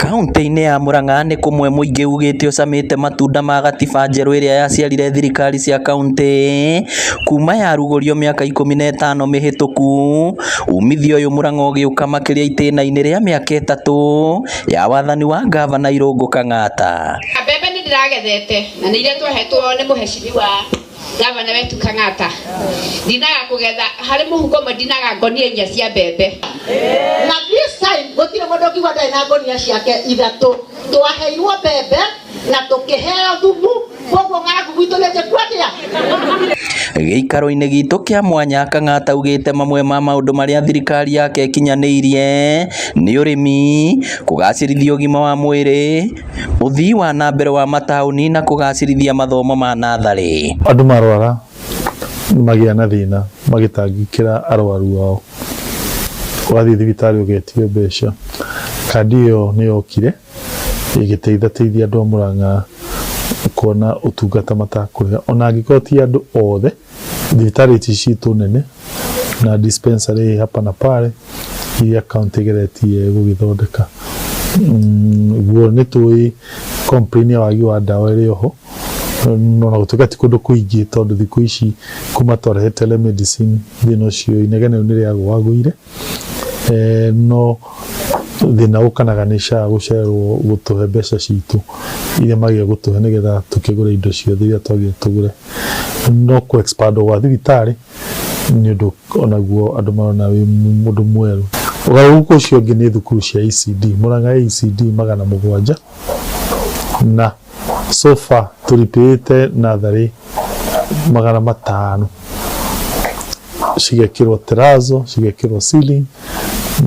Kaunti-inĩ ya Murang'a nĩ kũmwe mũingĩ ugĩte ũcamĩte matunda ma gatiba njerũ ĩrĩa yaciarire thirikari cia kaunti kuma yarugũrio mĩaka 15 mĩhĩtũku. Umithio ũyũ Murang'a ũgĩũka makĩria itĩna-inĩ rĩa mĩaka 3 ya wathani wa gavana Irũngũ Kang'ata. Mbembe nĩ ndĩragethete na nĩ iria twahetwo nĩ mũhecimiwa gavana wetu Kang'ata. Ndinaga kũgetha harĩ mũhuko mwe ndinaga ngonia 4 cia mbembe. Na this time gũtirĩ mũndũ ũkiuga ndarĩ na ngonia ciake 3. Twaheirwo mbembe na tũkĩheo thumu, koguo ng'aragu gwitũ nĩnjĩkuatia. Gĩikaro-inĩ gitũ kĩa mwanya Kang'ata ugĩte mamwe ma maũndũ marĩa thirikari yake ĩkinyanĩirie nĩ ũrĩmi, kũgacĩrithia ũgima wa mwĩrĩ, ũthii wa na mbere wa mataũni na kũgacĩrithia mathomo ma natharĩ. Andũ marwara magĩa na thĩna magĩtangĩkĩra arwaru ao, wathiĩ thibitarĩ ũgetio mbeca. Kandi ĩyo nĩ yokire ĩgĩteithia andũ a Murang'a kuona ũtungata matakũrĩha, ona angĩkorwo ti andũ othe. Thibitarĩ ici citũ nene na dispensary hapa na pale iria kaunti ĩgeretie gũgĩthondeka. Guo nĩ tũĩ complain ya wagi wa ndawa ĩrĩ oho, no gũtuĩka ti kũndũ kũingĩ tondũ thikũ ici kuma twarehe telemedicine thĩna ũcio inegene nĩ rĩagũagũire. No thĩna ũkanaga nĩ SHA gũcererwo gũtũhe mbeca citũ iria magĩrĩire gũtũhe nĩgetha tũkĩgũre indo ciothe iria twagĩrĩire tũgũre. No kũ expand gwa thibitarĩ nĩ ũndũ onaguo andũ marona wĩ mũndũ mwerũ. Ũgarũrũku ũcio ũngĩ nĩ thukuru cia ECD. Murang'a ECD 700 na so far tũripĩte natharĩ 500 cigekĩrwo terrazzo, cigekĩrwo ceiling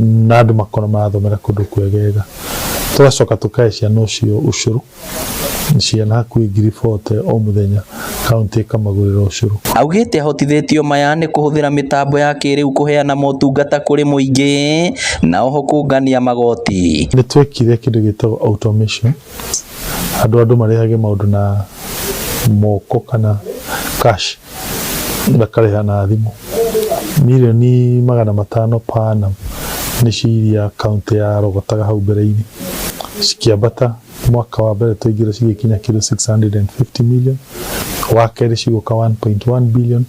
na andũ makona marathomera kũndũ kwegega. Tũgacoka tũkahe ciana ũcio ũcũrũ, ciana hakuhĩ 40,000 o mũthenya, kaunti ĩkamagũrĩra ũcũrũ. Augĩte ahotithĩtio maya nĩ kũhũthĩra mĩtambo ya kĩrĩu kũheana motungata kũrĩ mũingĩ na oho kũngania magoti. Nĩ twekire kĩndũ gĩtagwo automation, andũ marĩhage maũndũ na moko kana cash, makarĩha na thimũ. Mirioni 500 per annum nĩ ciria kaunti ya rogotaga hau mbere-inĩ, cikiambata mwaka wa mbere tũingĩra cigĩkinya kĩndũ 650 million, wa kerĩ cigũka 1.1 billion,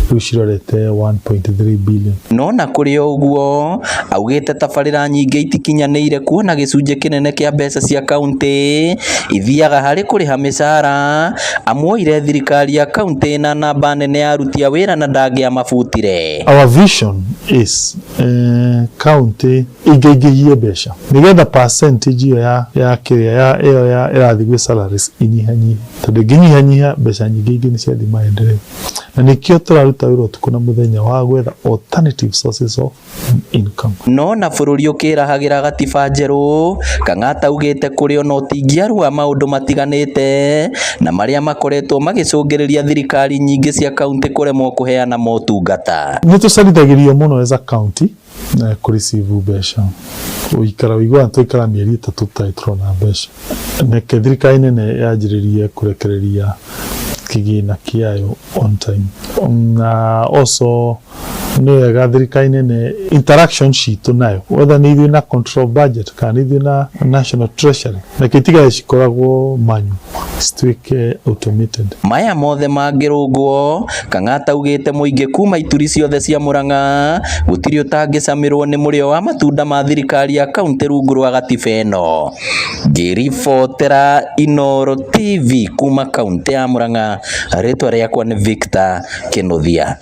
rĩu cirorete 1.3 billion. No na kũrĩ ũguo augĩte tabarĩra nyingĩ itikinyanĩire kuona gĩcunjĩ kĩnene kĩa mbeca cia kaunti ithiaga harĩ kũrĩha mĩcara, amuoire thirikari ya kaunti na namba nene ya aruti a wĩra na ndangĩamabutire. Our vision is kaunti ingĩingĩhie mbeca nĩgetha percentage ĩyo ya kĩrĩa ĩyo ĩrathiĩ gwĩ salaries inyihanyihe, tondũ ĩngĩnyihanyiha mbeca nyingĩ nĩ ciathiĩ maendeleo. Na nĩkĩo tũraruta wĩra ũtukũ na mũthenya wa gwetha alternative sources of income. No na bũrũri ũkĩrahagĩra gatiba njerũ, Kang'ata ugĩte kũrĩ ona ũtingiarua maũndũ matiganĩte na marĩa makoretwo magĩcũngĩrĩria thirikari nyingĩ cia kaunti kũremwo kũheana motungata. Nĩ tũcarithagĩrio mũno as a county na kũreceive mbeca. Ũikara wĩiguaga tũikara mĩeri 3 tũtarĩ tũrona mbeca. Neke thirikari nene yanjĩrĩrie kũrekereria kĩgĩna kĩayo on time. Na also nĩ wega thirikari nene interaction citũ nayo, whether nĩ ithuĩ na control budget kana nĩ ithuĩ na national treasury, na kĩtigaga cikoragwo manyu cituĩke automated. Maya mothe mangĩrũngwo, Kang'ata ugĩte mũingĩ kuma ituri ciothe cia Murang'a gũtirĩ ũtangĩcamĩrwo nĩ mũrĩo wa matunda ma thirikari ya kaunti rungu rwa gatiba ĩno. Ngĩribotera Inooro TV kuma kaunti ya Murang'a, rĩtwa rĩakwa nĩ Victor Kĩnuthia.